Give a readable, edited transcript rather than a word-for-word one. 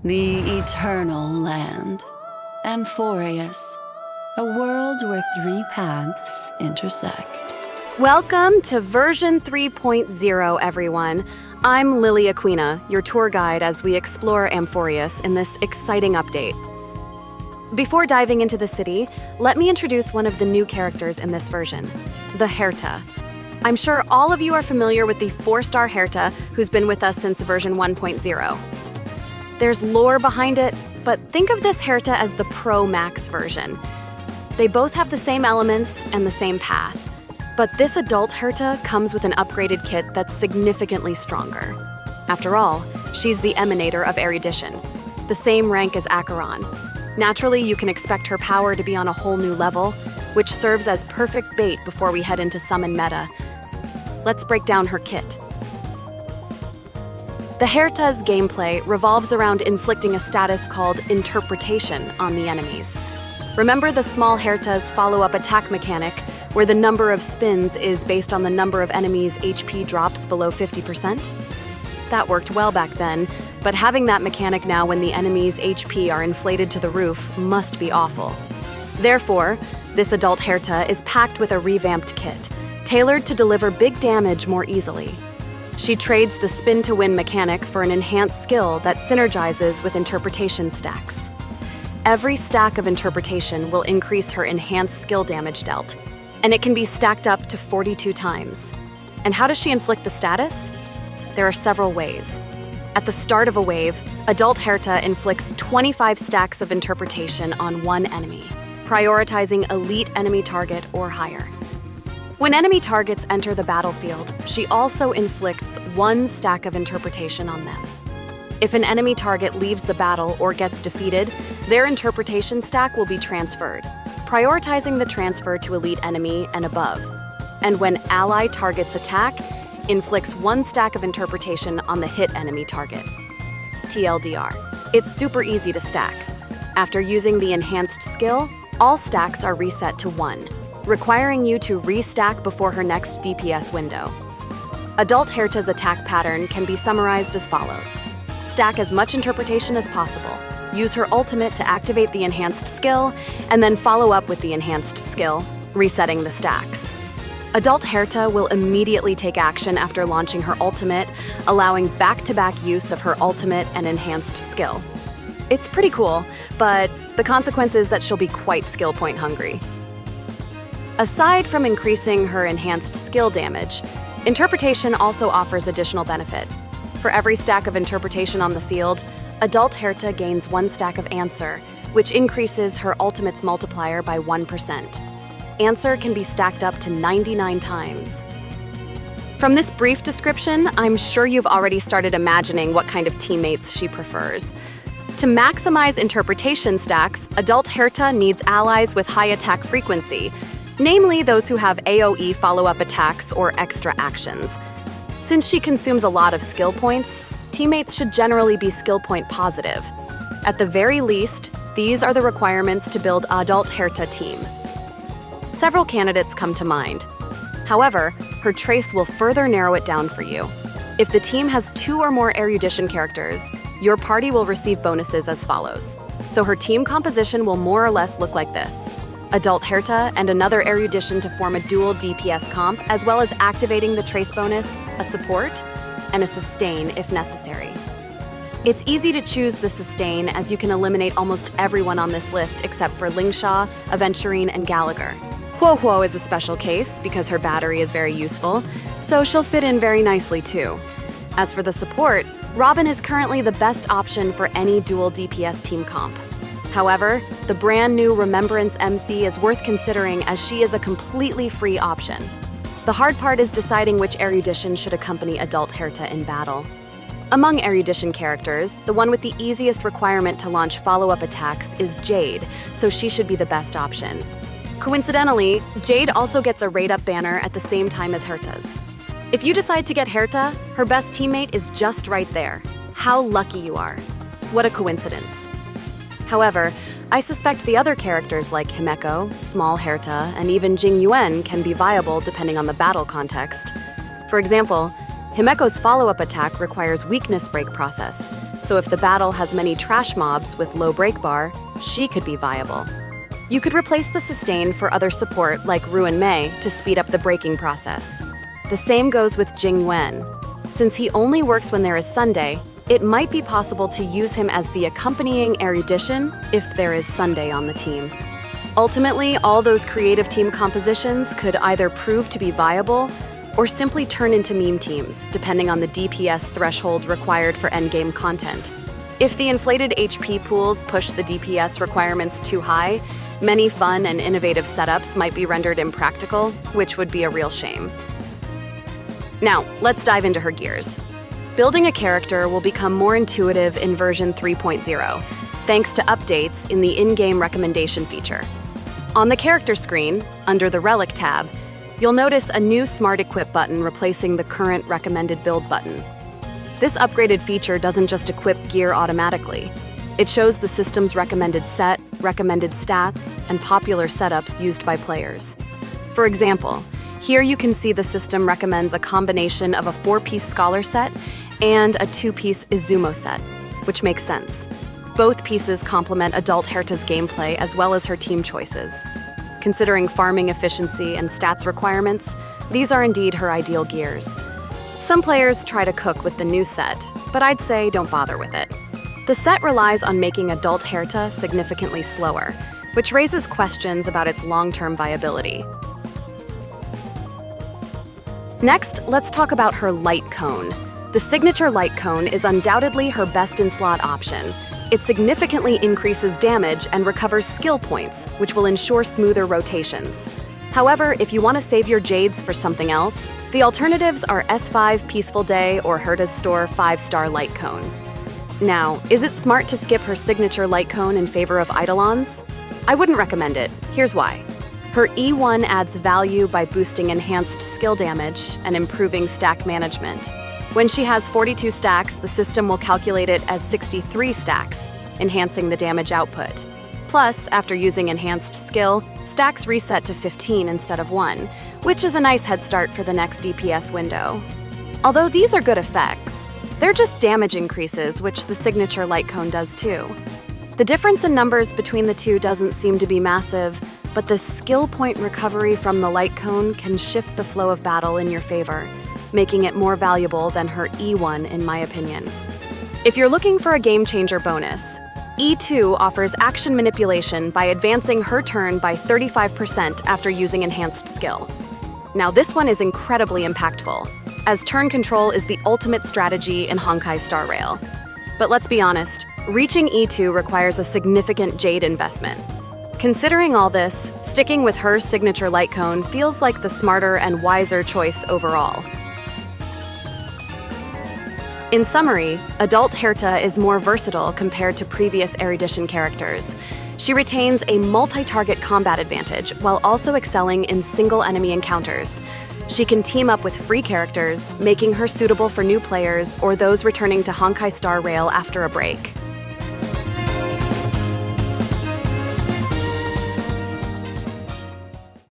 The eternal land. Amphorius. A world where three paths intersect. Welcome to version 3.0, everyone. I'm Lily Aquina, your tour guide as we explore Amphorius in this exciting update. Before diving into the city, let me introduce one of the new characters in this version, the Herta. I'm sure all of you are familiar with the 4-star Herta who's been with us since version 1.0. There's lore behind it, but think of this Herta as the Pro Max version. They both have the same elements and the same path. But this adult Herta comes with an upgraded kit that's significantly stronger. After all, she's the Emanator of Erudition, the same rank as Acheron. Naturally, you can expect her power to be on a whole new level, which serves as perfect bait before we head into summon meta. Let's break down her kit. The Herta's gameplay revolves around inflicting a status called Interpretation on the enemies. Remember the small Herta's follow-up attack mechanic, where the number of spins is based on the number of enemies' HP drops below 50%? That worked well back then, but having that mechanic now when the enemies' HP are inflated to the roof must be awful. Therefore, this adult Herta is packed with a revamped kit, tailored to deliver big damage more easily. She trades the spin-to-win mechanic for an enhanced skill that synergizes with interpretation stacks. Every stack of interpretation will increase her enhanced skill damage dealt, and it can be stacked up to 42 times. And how does she inflict the status? There are several ways. At the start of a wave, adult Herta inflicts 25 stacks of interpretation on one enemy, prioritizing elite enemy target or higher. When enemy targets enter the battlefield, she also inflicts 1 stack of interpretation on them. If an enemy target leaves the battle or gets defeated, their interpretation stack will be transferred, prioritizing the transfer to elite enemy and above. And when ally targets attack, inflicts 1 stack of interpretation on the hit enemy target. TLDR. It's super easy to stack. After using the enhanced skill, all stacks are reset to 1, requiring you to restack before her next DPS window. Adult Herta's attack pattern can be summarized as follows. Stack as much interpretation as possible. Use her ultimate to activate the enhanced skill, and then follow up with the enhanced skill, resetting the stacks. Adult Herta will immediately take action after launching her ultimate, allowing back-to-back use of her ultimate and enhanced skill. It's pretty cool, but the consequence is that she'll be quite skill point hungry. Aside from increasing her enhanced skill damage, interpretation also offers additional benefit. For every stack of interpretation on the field, adult Herta gains 1 stack of answer, which increases her ultimate's multiplier by 1%. Answer can be stacked up to 99 times. From this brief description, I'm sure you've already started imagining what kind of teammates she prefers. To maximize interpretation stacks, adult Herta needs allies with high attack frequency, namely those who have AoE follow-up attacks or extra actions. Since she consumes a lot of skill points, teammates should generally be skill point positive. At the very least, these are the requirements to build adult Herta team. Several candidates come to mind. However, her trace will further narrow it down for you. If the team has 2 or more erudition characters, your party will receive bonuses as follows. So her team composition will more or less look like this. Adult Herta and another erudition to form a dual DPS comp, as well as activating the trace bonus, a support, and a sustain if necessary. It's easy to choose the sustain as you can eliminate almost everyone on this list except for Lingshaw, Aventurine, and Gallagher. Huo is a special case because her battery is very useful, so she'll fit in very nicely too. As for the support, Robin is currently the best option for any dual DPS team comp. However, the brand new Remembrance MC is worth considering as she is a completely free option. The hard part is deciding which erudition should accompany adult Herta in battle. Among erudition characters, the one with the easiest requirement to launch follow-up attacks is Jade, so she should be the best option. Coincidentally, Jade also gets a rate-up banner at the same time as Herta's. If you decide to get Herta, her best teammate is just right there. How lucky you are. What a coincidence. However, I suspect the other characters like Himeko, Small Herta, and even Jing Yuan can be viable depending on the battle context. For example, Himeko's follow-up attack requires weakness break process, so if the battle has many trash mobs with low break bar, she could be viable. You could replace the sustain for other support like Ruin Mei to speed up the breaking process. The same goes with Jing Wen. Since he only works when there is Sunday, it might be possible to use him as the accompanying erudition if there is Sunday on the team. Ultimately, all those creative team compositions could either prove to be viable or simply turn into meme teams, depending on the DPS threshold required for endgame content. If the inflated HP pools push the DPS requirements too high, many fun and innovative setups might be rendered impractical, which would be a real shame. Now, let's dive into her gears. Building a character will become more intuitive in version 3.0, thanks to updates in the in-game recommendation feature. On the character screen, under the Relic tab, you'll notice a new Smart Equip button replacing the current recommended build button. This upgraded feature doesn't just equip gear automatically. It shows the system's recommended set, recommended stats, and popular setups used by players. For example, here you can see the system recommends a combination of a 4-piece Scholar set and a 2-piece Izumo set, which makes sense. Both pieces complement adult Herta's gameplay as well as her team choices. Considering farming efficiency and stats requirements, these are indeed her ideal gears. Some players try to cook with the new set, but I'd say don't bother with it. The set relies on making adult Herta significantly slower, which raises questions about its long-term viability. Next, let's talk about her light cone. The signature light cone is undoubtedly her best-in-slot option. It significantly increases damage and recovers skill points, which will ensure smoother rotations. However, if you want to save your Jades for something else, the alternatives are S5 Peaceful Day or Herta's Store 5-star light cone. Now, is it smart to skip her signature light cone in favor of Eidolons? I wouldn't recommend it. Here's why. Her E1 adds value by boosting enhanced skill damage and improving stack management. When she has 42 stacks, the system will calculate it as 63 stacks, enhancing the damage output. Plus, after using enhanced skill, stacks reset to 15 instead of 1, which is a nice head start for the next DPS window. Although these are good effects, they're just damage increases, which the signature light cone does too. The difference in numbers between the two doesn't seem to be massive, but the skill point recovery from the light cone can shift the flow of battle in your favor, making it more valuable than her E1 in my opinion. If you're looking for a game changer bonus, E2 offers action manipulation by advancing her turn by 35% after using enhanced skill. Now this one is incredibly impactful, as turn control is the ultimate strategy in Honkai Star Rail. But let's be honest, reaching E2 requires a significant Jade investment. Considering all this, sticking with her signature light cone feels like the smarter and wiser choice overall. In summary, adult Herta is more versatile compared to previous erudition characters. She retains a multi-target combat advantage while also excelling in single enemy encounters. She can team up with free characters, making her suitable for new players or those returning to Honkai Star Rail after a break.